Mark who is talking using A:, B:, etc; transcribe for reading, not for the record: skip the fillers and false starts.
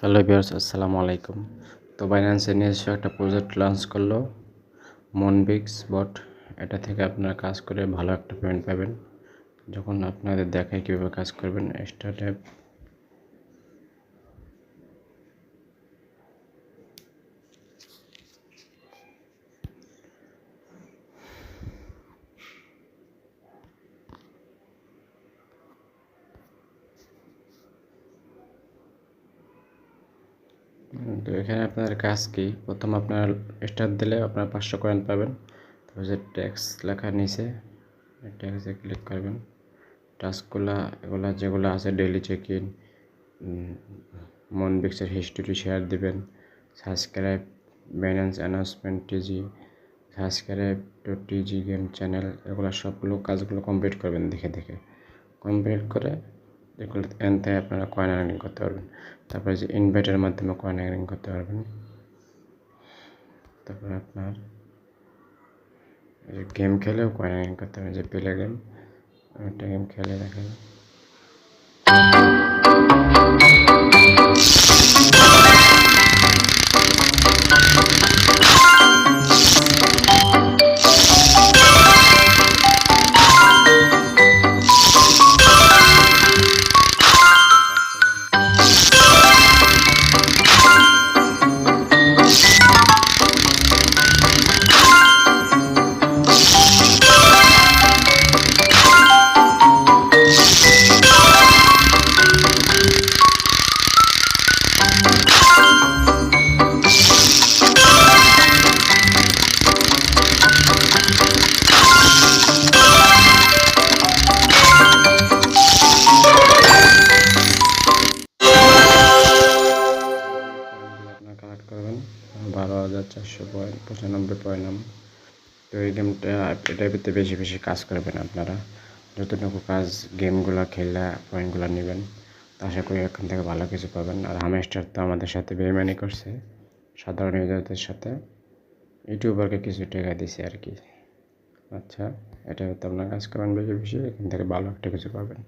A: Hello viewers, আসসালামু আলাইকুম। তো বাইন্যান্সে নিজস্ব একটা প্রজেক্ট লঞ্চ করলো মনবিক্স বট। এটা থেকে আপনারা কাজ করে ভালো একটা পেমেন্ট পাবেন। যখন আপনাদের দেখায় কীভাবে কাজ করবেন, স্টার্ট অ্যাপ। তো এখানে আপনাদের কাজ কি, প্রথম আপনার স্টার্ট দিলে আপনার 500 কয়েন পাবেন। তারপর যে ট্যাক্স লেখা নিচে ট্যাক্সে ক্লিক করবেন। টাস্কগুলো এগুলো যেগুলো আছে ডেইলি চেক ইন, মনবিক্সের হিস্টোরি শেয়ার দিবেন, subscribe Binance announcement TG, subscribe to TG game channel, এগুলো সবগুলো কাজগুলো কমপ্লিট করবেন দেখে দেখে। কমপ্লিট করে এগুলো এন থেকে আপনারা কয়েন আর্নিং করতে পারবেন। তারপরে যে ইনভাইটের মাধ্যমে কয়েন আর্নিং করতে পারবেন। তারপরে আপনার গেম খেলেও কয়েন আর্নিং করতে পারবেন। যে প্লে গেম, একটা গেম খেলে দেখেন। আপনার কালেক্ট করবেন 12,495 পয়েন্ট। তো এই গেমটা এটার ভিতরে বেশি বেশি কাজ করবেন আপনারা। যতটুকু কাজ গেমগুলো খেলে পয়েন্টগুলো নেবেন, তো আশা করি এখান থেকে ভালো কিছু পাবেন। আর হামেস্টার তো আমাদের সাথে বেইমানি করছে, সাধারণ ইউজারদের সাথে, ইউটিউবারকে কিছু টাকা দিছে আর কি। আচ্ছা, এটা হয়তো আপনার কাজ করবেন বেশি বেশি, এখান থেকে ভালো একটা কিছু পাবেন।